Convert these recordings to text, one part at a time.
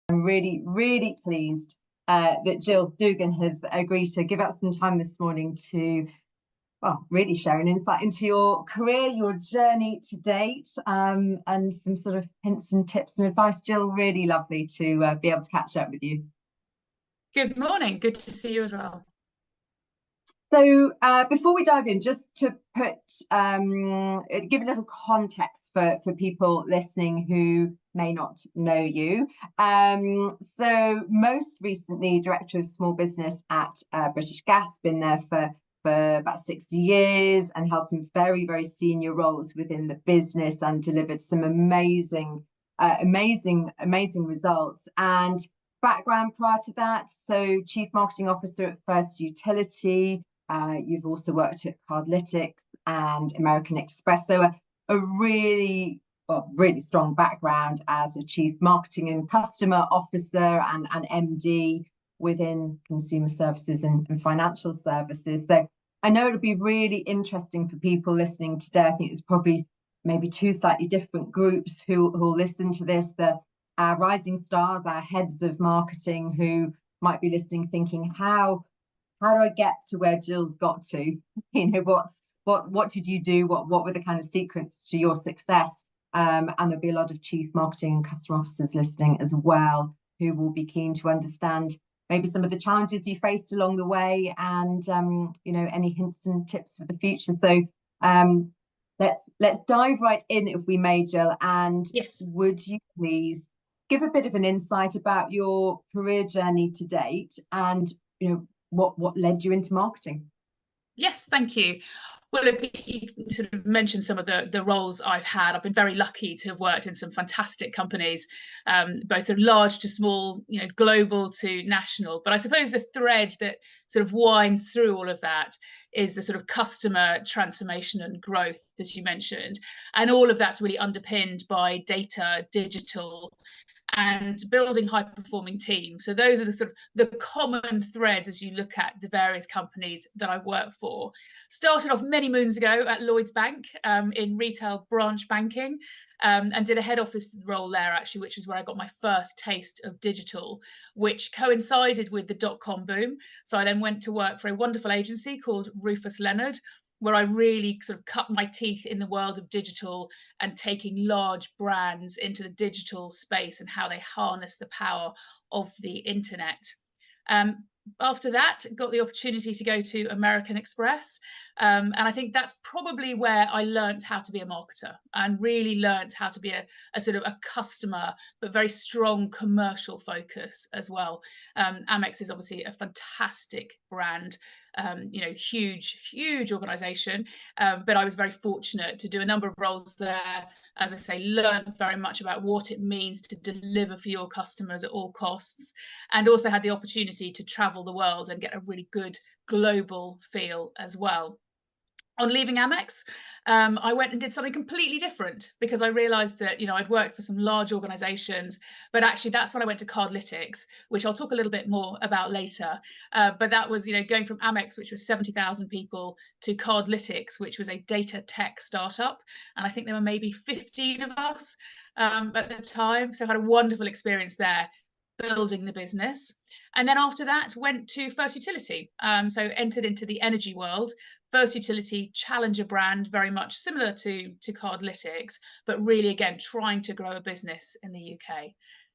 I'm really, really pleased that Jill Dougan has agreed to give up some time this morning to, well, really share an insight into your career, your journey to date, and some sort of hints and tips and advice. Jill, really lovely to be able to catch up with you. Good morning. Good to see you as well. So before we dive in, just to put give a little context for people listening who may not know you. So most recently, Director of Small Business at British Gas, been there for about 60 years and held some very, very senior roles within the business and delivered some amazing results. And background prior to that, so Chief Marketing Officer at First Utility. You've also worked at Cardlytics and American Express, so a really strong background as a Chief Marketing and Customer Officer and MD within consumer services and financial services. So I know it'll be really interesting for people listening today. I think it's probably maybe two slightly different groups who'll listen to this. Our rising stars, our heads of marketing, who might be listening thinking, how do I get to where Jill's got to? You know, what did you do? What were the kind of secrets to your success? And there'll be a lot of chief marketing and customer officers listening as well, who will be keen to understand maybe some of the challenges you faced along the way, and you know, any hints and tips for the future. So let's dive right in, if we may, Jill. And yes, would you please give a bit of an insight about your career journey to date, and you know, what led you into marketing? Yes, thank you. Well, look, you sort of mentioned some of the roles I've had. I've been very lucky to have worked in some fantastic companies, both sort of large to small, you know, global to national. But I suppose the thread that sort of winds through all of that is the sort of customer transformation and growth, as you mentioned. And all of that's really underpinned by data, digital, and building high-performing teams. So those are the sort of the common threads as you look at the various companies that I work for. Started off many moons ago at Lloyds Bank in retail branch banking, and did a head office role there, actually, which is where I got my first taste of digital, which coincided with the dot-com boom. So I then went to work for a wonderful agency called Rufus Leonard, where I really sort of cut my teeth in the world of digital and taking large brands into the digital space and how they harness the power of the internet. After that, got the opportunity to go to American Express. And I think that's probably where I learned how to be a marketer and really learned how to be a sort of a customer, but very strong commercial focus as well. Amex is obviously a fantastic brand, you know, huge organization. But I was very fortunate to do a number of roles there. As I say, learned very much about what it means to deliver for your customers at all costs, and also had the opportunity to travel the world and get a really good global feel as well. On leaving Amex, I went and did something completely different, because I realized that, you know, I'd worked for some large organizations, but actually that's when I went to Cardlytics, which I'll talk a little bit more about later. But that was, you know, going from Amex, which was 70,000 people, to Cardlytics, which was a data tech startup. And I think there were maybe 15 of us at the time. So I had a wonderful experience there, building the business. And then after that, went to First Utility. So entered into the energy world. First Utility, challenger brand, very much similar to Cardlytics, but really, again, trying to grow a business in the UK.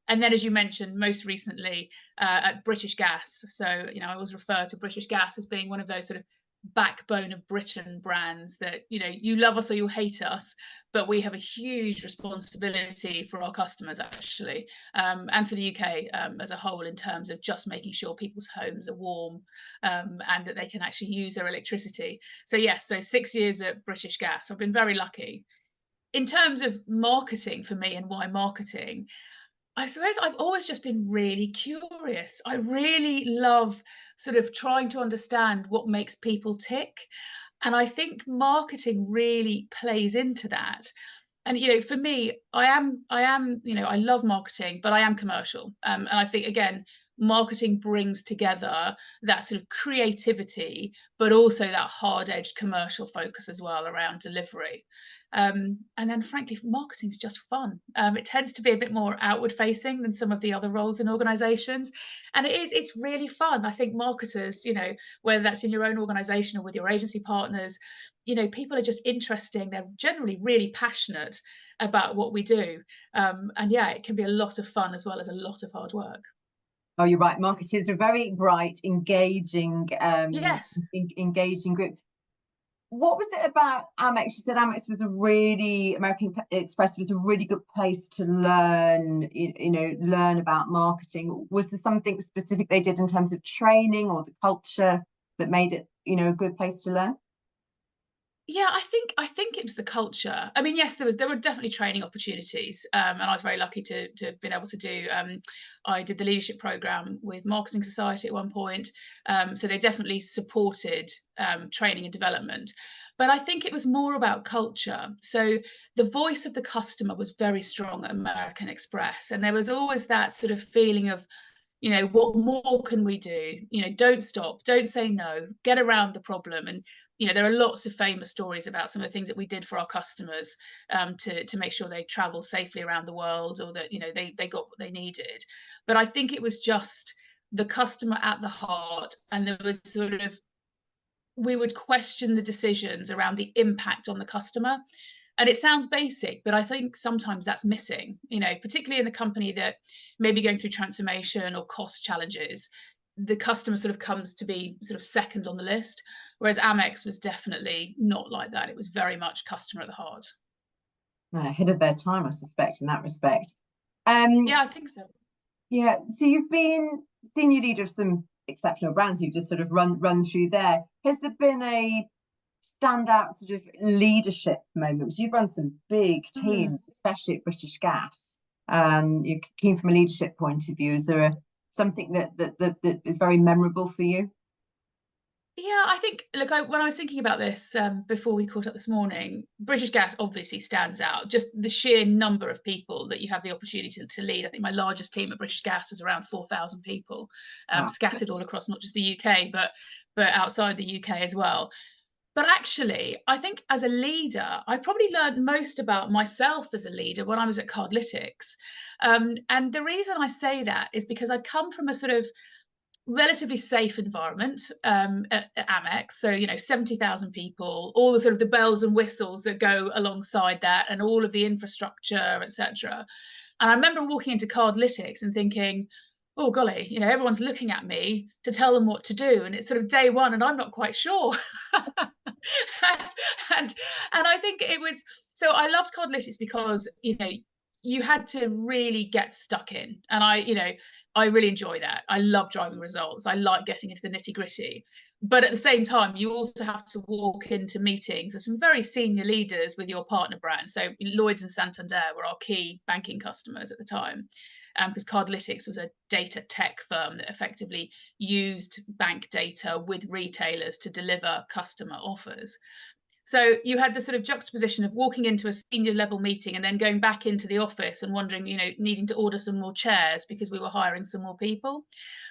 And then, as you mentioned, most recently at British Gas. So, you know, I always refer to British Gas as being one of those sort of backbone of Britain brands that, you know, you love us or you hate us, but we have a huge responsibility for our customers, actually, and for the UK as a whole, in terms of just making sure people's homes are warm and that they can actually use their electricity. So yes, so 6 years at British Gas. I've been very lucky. In terms of marketing for me and why marketing, I suppose I've always just been really curious. I really love sort of trying to understand what makes people tick. And I think marketing really plays into that. And, you know, for me, I am, you know, I love marketing, but I am commercial. And I think, again, marketing brings together that sort of creativity, but also that hard-edged commercial focus as well around delivery. And then frankly, marketing's just fun. It tends to be a bit more outward facing than some of the other roles in organizations. And it's really fun. I think marketers, you know, whether that's in your own organization or with your agency partners, you know, people are just interesting. They're generally really passionate about what we do. And yeah, it can be a lot of fun as well as a lot of hard work. Oh, you're right. Marketers are very bright, engaging, Yes. engaging group. What was it about Amex? You said Amex was a really, American Express was a really good place to learn, you know, learn about marketing. Was there something specific they did in terms of training or the culture that made it, you know, a good place to learn? Yeah, I think it was the culture. I mean, yes, there were definitely training opportunities, and I was very lucky to have been able to do. I did the leadership program with Marketing Society at one point, so they definitely supported training and development. But I think it was more about culture. So the voice of the customer was very strong at American Express, and there was always that sort of feeling of, you know, what more can we do? You know, don't stop, don't say no, get around the problem. And, you know, there are lots of famous stories about some of the things that we did for our customers to make sure they travel safely around the world, or that, you know, they got what they needed. But I think it was just the customer at the heart. And there was sort of, we would question the decisions around the impact on the customer. And it sounds basic, but I think sometimes that's missing, you know, particularly in a company that may be going through transformation or cost challenges. The customer sort of comes to be sort of second on the list, whereas Amex was definitely not like that. It was very much customer at the heart. Ahead of their time, I suspect, in that respect. Yeah, I think so. Yeah, so you've been senior leader of some exceptional brands. You've just sort of run through there. Has there been a standout sort of leadership moments? You've run some big teams, especially at British Gas. You're keen from a leadership point of view. Is there something that is very memorable for you? Yeah, I think, look, when I was thinking about this before we caught up this morning, British Gas obviously stands out. Just the sheer number of people that you have the opportunity to lead. I think my largest team at British Gas is around 4,000 people, Wow. scattered all across not just the UK, but outside the UK as well. But actually, I think as a leader, I probably learned most about myself as a leader when I was at Cardlytics. And the reason I say that is because I'd come from a sort of relatively safe environment at Amex. So, you know, 70,000 people, all the sort of the bells and whistles that go alongside that, and all of the infrastructure, etc. And I remember walking into Cardlytics and thinking, oh golly, you know, everyone's looking at me to tell them what to do, and it's sort of day one, and I'm not quite sure. and and I think it was, so I loved Cardlytics because, you know, you had to really get stuck in, and I really enjoy that. I love driving results. I like getting into the nitty gritty. But at the same time, you also have to walk into meetings with some very senior leaders with your partner brand. So Lloyds and Santander were our key banking customers at the time, because Cardlytics was a data tech firm that effectively used bank data with retailers to deliver customer offers. So you had the sort of juxtaposition of walking into a senior level meeting and then going back into the office and wondering, you know, needing to order some more chairs because we were hiring some more people.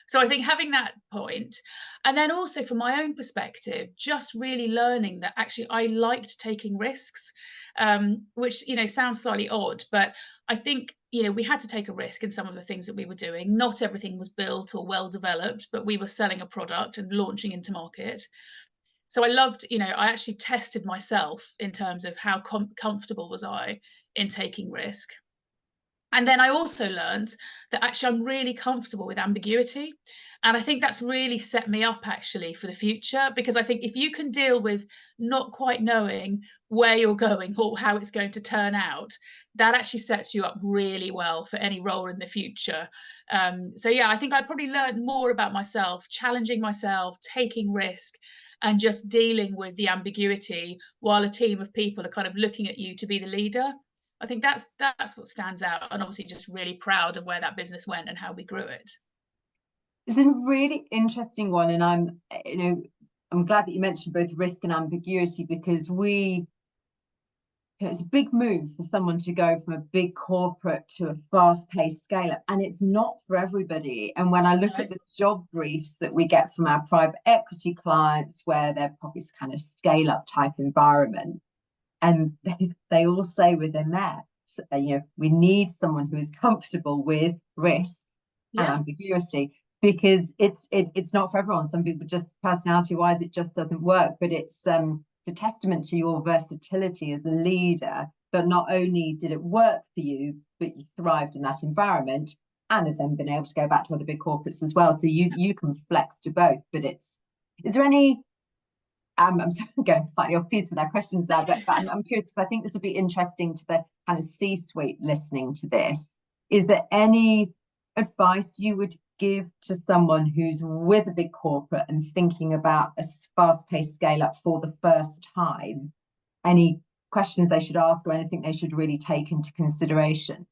So I think having that point, and then also from my own perspective, just really learning that actually I liked taking risks, which, you know, sounds slightly odd, but I think, you know, we had to take a risk in some of the things that we were doing. Not everything was built or well developed, but we were selling a product and launching into market. So I loved, you know, I actually tested myself in terms of how comfortable was I in taking risk. And then I also learned that actually I'm really comfortable with ambiguity. And I think that's really set me up actually for the future, because I think if you can deal with not quite knowing where you're going or how it's going to turn out, that actually sets you up really well for any role in the future. So yeah, I think I probably learned more about myself, challenging myself, taking risk, and just dealing with the ambiguity while a team of people are kind of looking at you to be the leader. I think that's what stands out, and obviously just really proud of where that business went and how we grew it. It's a really interesting one, and I'm glad that you mentioned both risk and ambiguity, because we it's a big move for someone to go from a big corporate to a fast-paced scale-up, and it's not for everybody. And when I look at the job briefs that we get from our private equity clients, where they're probably kind of scale-up type environment, and they all say within there, we need someone who is comfortable with risk and ambiguity, because it's not for everyone. Some people, just personality-wise, it just doesn't work. But it's a testament to your versatility as a leader, that not only did it work for you, but you thrived in that environment, and have then been able to go back to other big corporates as well. So you can flex to both. But is there any, I'm going slightly off piece with our questions there, but I'm curious, because I think this would be interesting to the kind of C-suite listening to this. Is there any advice you would give to someone who's with a big corporate and thinking about a fast-paced scale-up for the first time? Any questions they should ask, or anything they should really take into consideration?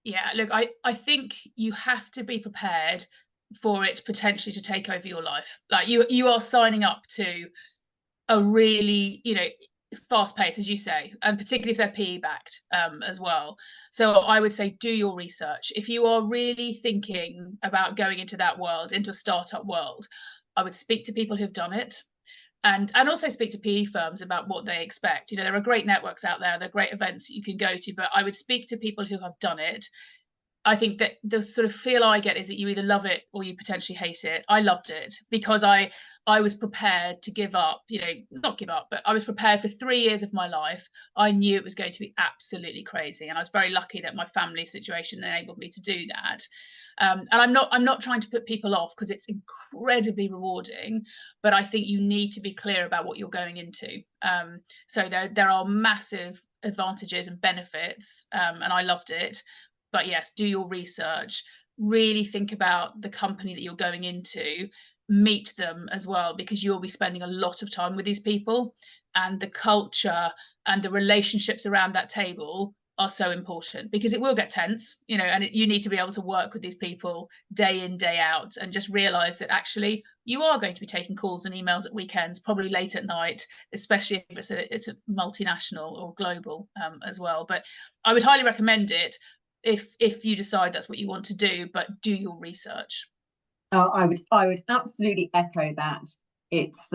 Yeah, look, I think you have to be prepared for it potentially to take over your life. Like you are signing up to a really, fast pace, as you say, and particularly if they're PE backed as well. So I would say do your research. If you are really thinking about going into that world, into a startup world, I would speak to people who've done it, and also speak to PE firms about what they expect. There are great networks out there, there are great events that you can go to, but I would speak to people who have done it. I think that the sort of feel I get is that you either love it or you potentially hate it. I loved it because I was prepared to give up, not give up, but I was prepared for 3 years of my life. I knew it was going to be absolutely crazy. And I was very lucky that my family situation enabled me to do that. And I'm not trying to put people off, because it's incredibly rewarding, but I think you need to be clear about what you're going into. So there are massive advantages and benefits, and I loved it. But yes, do your research, really think about the company that you're going into, meet them as well, because you'll be spending a lot of time with these people, and the culture and the relationships around that table are so important, because it will get tense, and you need to be able to work with these people day in, day out, and just realize that actually you are going to be taking calls and emails at weekends, probably late at night, especially if it's a multinational or global as well. But I would highly recommend it if you decide that's what you want to do, but do your research. I would absolutely echo that. It's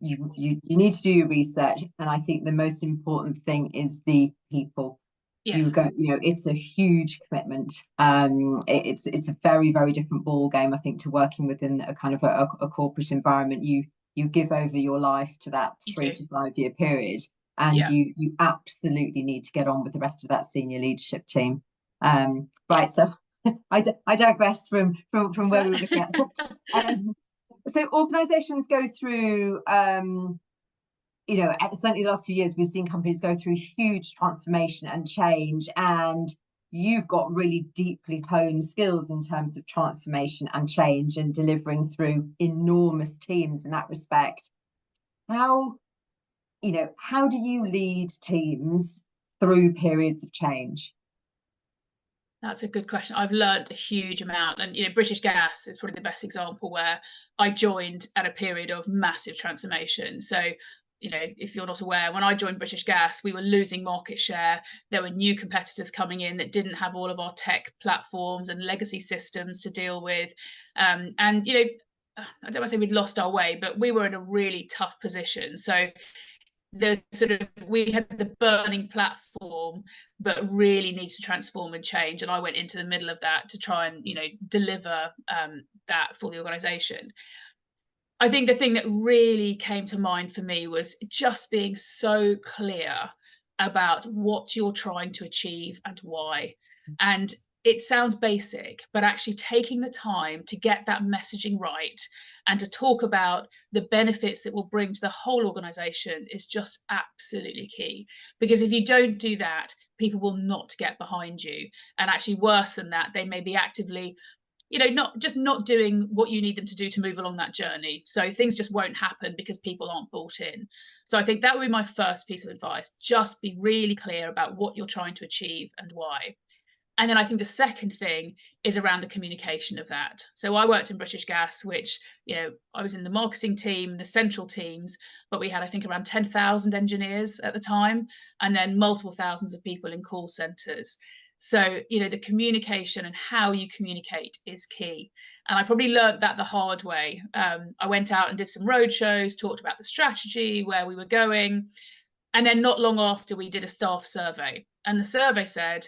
you need to do your research, and I think the most important thing is the people. Yes. It's a huge commitment. It's a very, very different ball game, I think, to working within a kind of a corporate environment. You give over your life to that 3 to 5 year period, and you absolutely need to get on with the rest of that senior leadership team. Right. Yes. So I digress from where we were looking at. So organizations go through, certainly the last few years, we've seen companies go through huge transformation and change, and you've got really deeply honed skills in terms of transformation and change and delivering through enormous teams in that respect. How do you lead teams through periods of change? That's a good question. I've learned a huge amount, and British Gas is probably the best example, where I joined at a period of massive transformation. So, if you're not aware, when I joined British Gas, we were losing market share. There were new competitors coming in that didn't have all of our tech platforms and legacy systems to deal with. And I don't want to say we'd lost our way, but we were in a really tough position. So we had the burning platform, but really needs to transform and change. And I went into the middle of that to try and, deliver that for the organization. I think the thing that really came to mind for me was just being so clear about what you're trying to achieve and why. And it sounds basic, but actually taking the time to get that messaging right and to talk about the benefits that will bring to the whole organization is just absolutely key. Because if you don't do that, people will not get behind you. And actually, worse than that, they may be actively not doing what you need them to do to move along that journey. So things just won't happen because people aren't bought in. So I think that would be my first piece of advice. Just be really clear about what you're trying to achieve and why. And then I think the second thing is around the communication of that. So I worked in British Gas, which, you know, I was in the marketing team, the central teams, but we had, I think, around 10,000 engineers at the time, and then multiple thousands of people in call centers. So, you know, the communication and how you communicate is key. And I probably learned that the hard way. I went out and did some road shows, talked about the strategy, where we were going. And then not long after, we did a staff survey. And the survey said,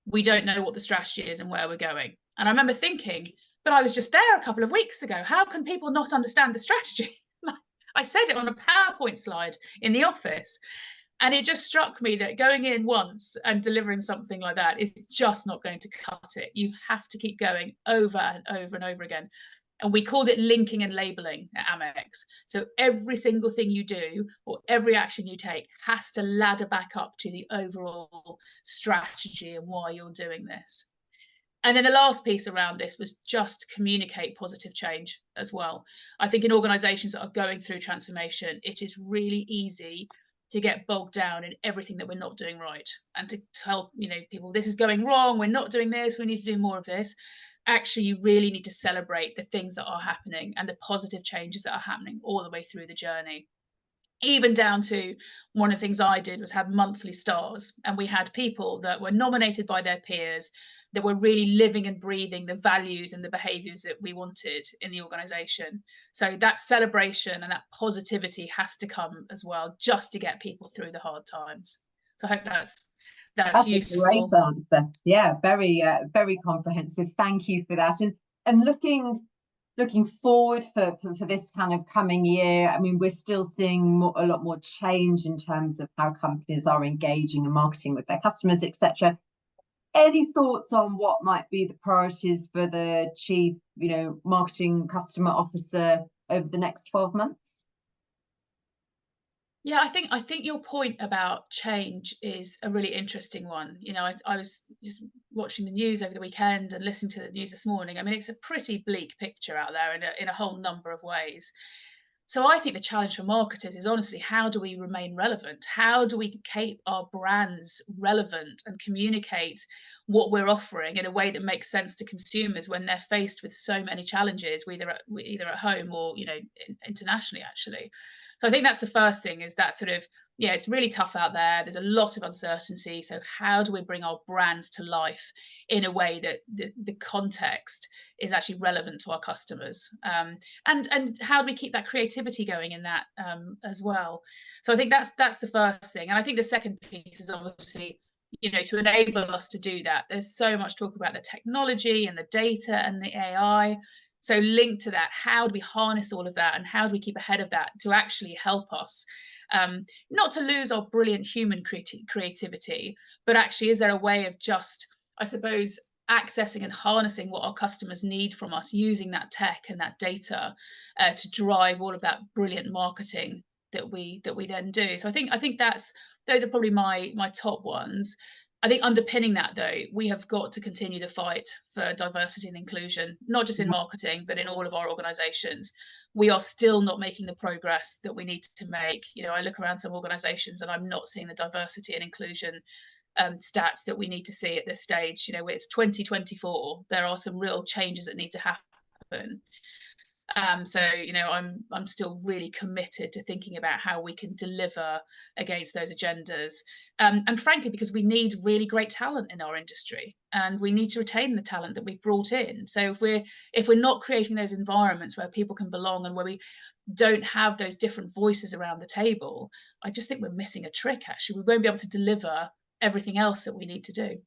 we don't know what the strategy is and where we're going. And I remember thinking, but I was just there a couple of weeks ago. How can people not understand the strategy? I said it on a PowerPoint slide in the office. And it just struck me that going in once and delivering something like that is just not going to cut it. You have to keep going over and over and over again. And we called it linking and labeling at Amex. So every single thing you do or every action you take has to ladder back up to the overall strategy and why you're doing this. And then the last piece around this was just communicate positive change as well. I think in organizations that are going through transformation, it is really easy to get bogged down in everything that we're not doing right and to tell, you know, people this is going wrong, we're not doing this, we need to do more of this. Actually, you really need to celebrate the things that are happening and the positive changes that are happening all the way through the journey. Even down to one of the things I did was have monthly stars, and we had people that were nominated by their peers that were really living and breathing the values and the behaviors that we wanted in the organization. So that celebration and that positivity has to come as well, just to get people through the hard times. So I hope that's useful. A great answer. Yeah, very comprehensive. Thank you for that. And looking forward for this kind of coming year, I mean, we're still seeing a lot more change in terms of how companies are engaging and marketing with their customers, etc. Any thoughts on what might be the priorities for the chief, you know, marketing customer officer over the next 12 months? Yeah, I think your point about change is a really interesting one. You know, I was just watching the news over the weekend and listening to the news this morning. I mean, it's a pretty bleak picture out there in a whole number of ways. So I think the challenge for marketers is honestly, how do we remain relevant? How do we keep our brands relevant and communicate what we're offering in a way that makes sense to consumers when they're faced with so many challenges, either at home or, you know, internationally, actually. So I think that's the first thing, is that sort of, yeah, it's really tough out there. There's a lot of uncertainty. So how do we bring our brands to life in a way that the context is actually relevant to our customers? And how do we keep that creativity going in that as well? So I think that's the first thing. And I think the second piece is obviously, you know, to enable us to do that, there's so much talk about the technology and the data and the AI. So linked to that, how do we harness all of that and how do we keep ahead of that to actually help us not to lose our brilliant human creativity, but actually, is there a way of just, I suppose, accessing and harnessing what our customers need from us, using that tech and that data to drive all of that brilliant marketing that we then do? So I think those are probably my top ones. I think underpinning that, though, we have got to continue the fight for diversity and inclusion, not just in marketing, but in all of our organizations. We are still not making the progress that we need to make. You know, I look around some organizations and I'm not seeing the diversity and inclusion stats that we need to see at this stage. You know, it's 2024. There are some real changes that need to happen. So, you know, I'm still really committed to thinking about how we can deliver against those agendas. And frankly, because we need really great talent in our industry, and we need to retain the talent that we've brought in. So if we're not creating those environments where people can belong and where we don't have those different voices around the table, I just think we're missing a trick. Actually, we won't be able to deliver everything else that we need to do.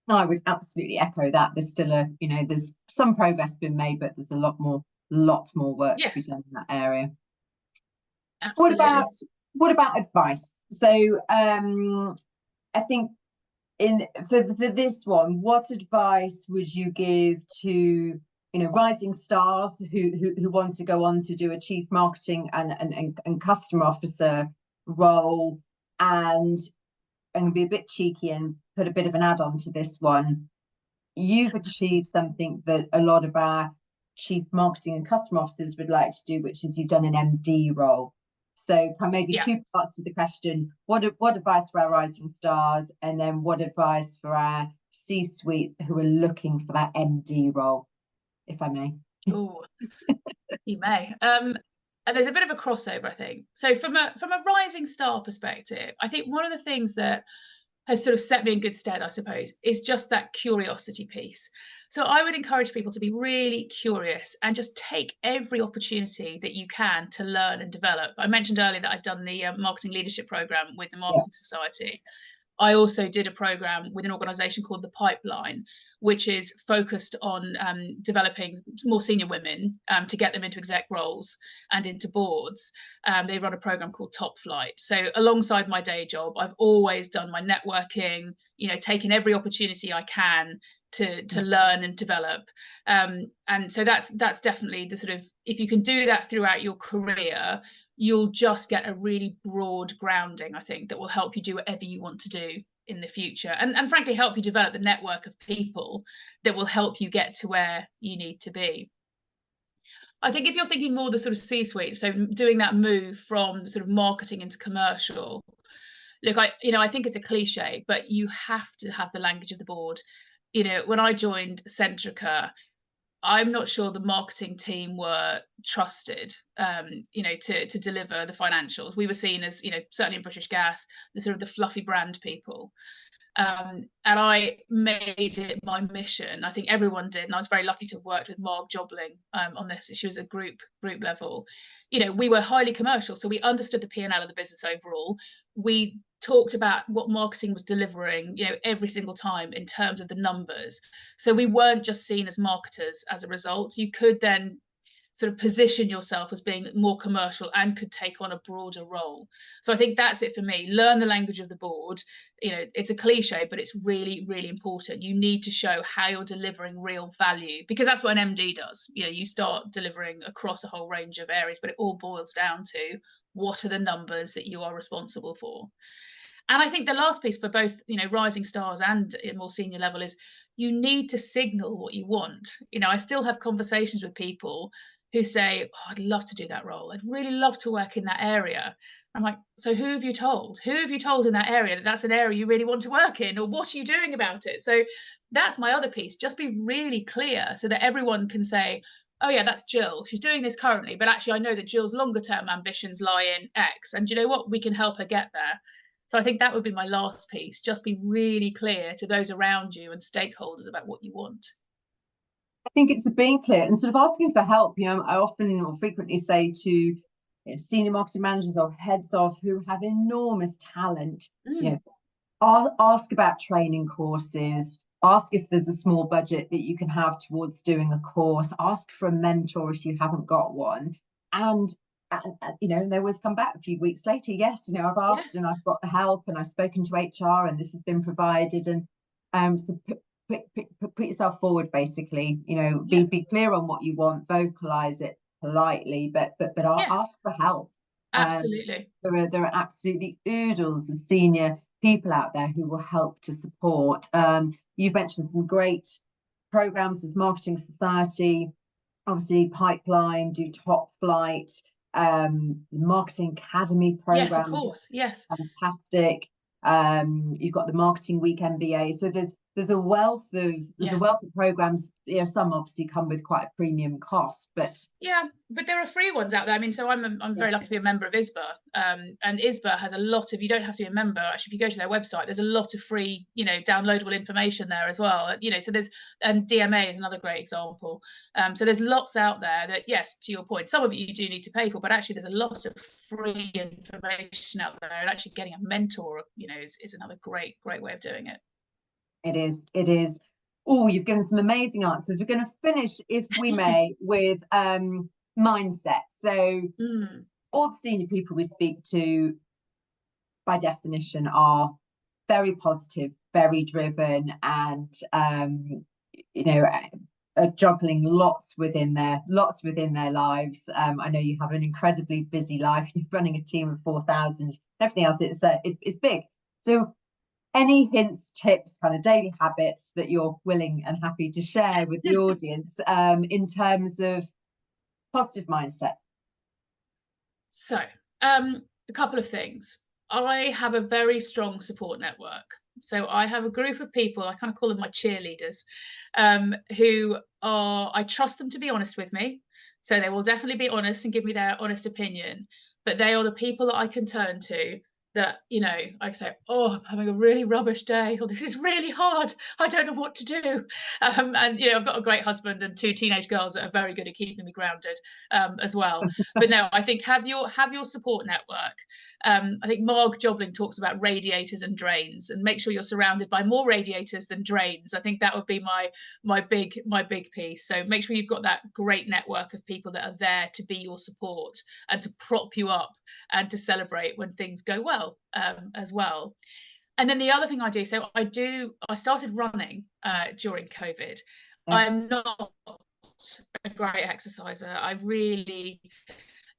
I would absolutely echo that. There's still there's some progress been made, but there's a lot more work to be done in that area. Absolutely. What about advice? So I think for this one, what advice would you give to rising stars who want to go on to do a chief marketing and customer officer role? And I'm going to be a bit cheeky and put a bit of an add-on to this one. You've achieved something that a lot of our chief marketing and customer officers would like to do, which is you've done an MD role. So maybe two parts to the question: what advice for our rising stars, and then what advice for our C-suite who are looking for that MD role, if I may? Oh, you may. And there's a bit of a crossover, I think. So from a rising star perspective, I think one of the things that has sort of set me in good stead, I suppose, is just that curiosity piece. So I would encourage people to be really curious and just take every opportunity that you can to learn and develop. I mentioned earlier that I'd done the marketing leadership program with the Yeah. Marketing Society. I also did a program with an organization called The Pipeline, which is focused on developing more senior women to get them into exec roles and into boards. They run a program called Top Flight. So alongside my day job, I've always done my networking, taken every opportunity I can to learn and develop. And so that's definitely the sort of, if you can do that throughout your career, you'll just get a really broad grounding, I think, that will help you do whatever you want to do in the future, and frankly help you develop the network of people that will help you get to where you need to be. I think if you're thinking more the sort of C-suite, so doing that move from sort of marketing into commercial, look, I think it's a cliche, but you have to have the language of the board. When I joined Centrica, I'm not sure the marketing team were trusted, to deliver the financials. We were seen as, certainly in British Gas, the sort of the fluffy brand people. And I made it my mission. I think everyone did, and I was very lucky to have worked with Marg Jobling on this. She was at group level. We were highly commercial, so we understood the P&L of the business overall. We talked about what marketing was delivering, every single time in terms of the numbers. So we weren't just seen as marketers as a result. You could then sort of position yourself as being more commercial and could take on a broader role. So I think that's it for me. Learn the language of the board. It's a cliche, but it's really, really important. You need to show how you're delivering real value, because that's what an MD does. You start delivering across a whole range of areas, but it all boils down to what are the numbers that you are responsible for. And I think the last piece for both, rising stars and at more senior level is you need to signal what you want. I still have conversations with people who say, oh, I'd love to do that role. I'd really love to work in that area. I'm like, so who have you told? Who have you told in that area that that's an area you really want to work in? Or what are you doing about it? So that's my other piece. Just be really clear so that everyone can say, oh yeah, that's Jill. She's doing this currently, but actually I know that Jill's longer term ambitions lie in X. And do you know what? We can help her get there. So I think that would be my last piece. Just be really clear to those around you and stakeholders about what you want. I think it's the being clear and sort of asking for help. I often or frequently say to senior marketing managers or heads of who have enormous talent, ask about training courses, ask if there's a small budget that you can have towards doing a course, ask for a mentor if you haven't got one. And they always come back a few weeks later. Yes, I've asked and I've got the help and I've spoken to HR and this has been provided. And so put yourself forward, basically. Be clear on what you want, vocalize it politely, but ask for help. Absolutely. There are absolutely oodles of senior people out there who will help to support. You've mentioned some great programs as Marketing Society, obviously Pipeline, do Top Flight, the Marketing Academy program. Yes, of course. Yes. Fantastic. You've got the Marketing Week MBA. So there's a wealth of programs. Some obviously come with quite a premium cost, but there are free ones out there. I mean, so I'm very lucky to be a member of ISBA, and ISBA has a lot of. You don't have to be a member. Actually, if you go to their website, there's a lot of free, downloadable information there as well. So and DMA is another great example. So there's lots out there that, yes, to your point, some of it you do need to pay for, but actually there's a lot of free information out there, and actually getting a mentor, is another great way of doing it. It is. Oh, you've given some amazing answers. We're going to finish, if we may, with mindset. So all the senior people we speak to, by definition, are very positive, very driven, and are juggling lots within their lives. I know you have an incredibly busy life. You're running a team of 4,000. Everything else, it's big. So any hints, tips, kind of daily habits that you're willing and happy to share with the audience in terms of positive mindset? So a couple of things. I have a very strong support network. So I have a group of people, I kind of call them my cheerleaders, who are, I trust them to be honest with me. So they will definitely be honest and give me their honest opinion. But they are the people that I can turn to that, you know, I say, oh, I'm having a really rubbish day, or this is really hard. I don't know what to do. And, you know, I've got a great husband and 2 teenage girls that are very good at keeping me grounded as well. But no, I think have your support network. I think Marg Jobling talks about radiators and drains, and make sure you're surrounded by more radiators than drains. I think that would be my big piece. So make sure you've got that great network of people that are there to be your support and to prop you up and to celebrate when things go well as well. And then the other thing I do, so I started running during COVID. Yeah. I'm not a great exerciser. I really,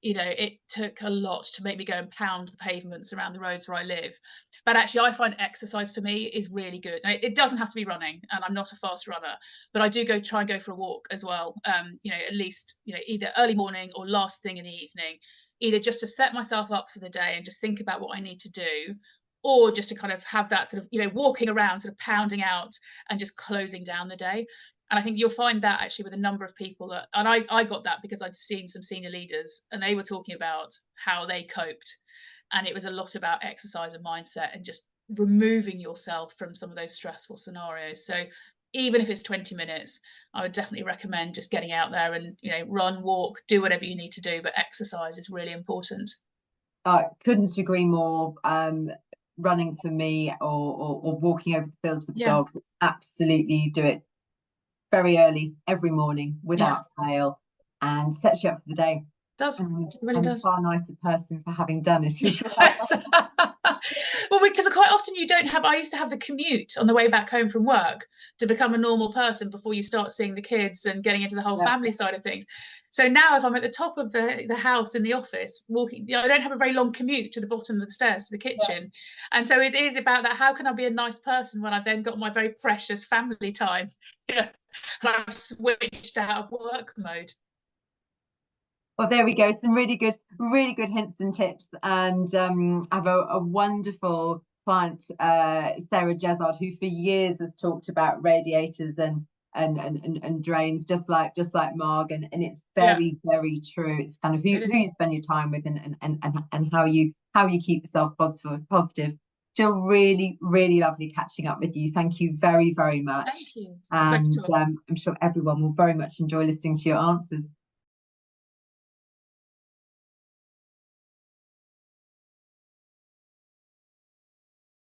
you know, it took a lot to make me go and pound the pavements around the roads where I live. But actually, I find exercise for me is really good. And it doesn't have to be running, and I'm not a fast runner, but I do try and go for a walk as well. You know, at least, you know, either early morning or last thing in the evening, either just to set myself up for the day and just think about what I need to do, or just to kind of have that sort of, you know, walking around, sort of pounding out and just closing down the day. And I think you'll find that actually with a number of people that, and I got that because I'd seen some senior leaders and they were talking about how they coped. And it was a lot about exercise and mindset and just removing yourself from some of those stressful scenarios. So even if it's 20 minutes, I would definitely recommend just getting out there and, you know, run, walk, do whatever you need to do. But exercise is really important. Couldn't agree more. Running for me, or walking over the fields with the dogs, it's absolutely do it very early every morning without fail, and sets you up for the day. Does, it really does. A far nicer person for having done it. Well, because quite often you don't have, I used to have the commute on the way back home from work to become a normal person before you start seeing the kids and getting into the whole family side of things. So now if I'm at the top of the house in the office walking, you know, I don't have a very long commute to the bottom of the stairs to the kitchen. And so it is about that, how can I be a nice person when I've then got my very precious family time? Yeah. And I've switched out of work mode. Well, there we go. Some really good hints and tips. And I have a wonderful client, Sarah Jezard, who for years has talked about radiators and drains, just like Marg, and it's very true. It's kind of who you spend your time with and how you keep yourself positive. Jill, really lovely catching up with you. Thank you very much. Thank you. And I'm sure everyone will very much enjoy listening to your answers.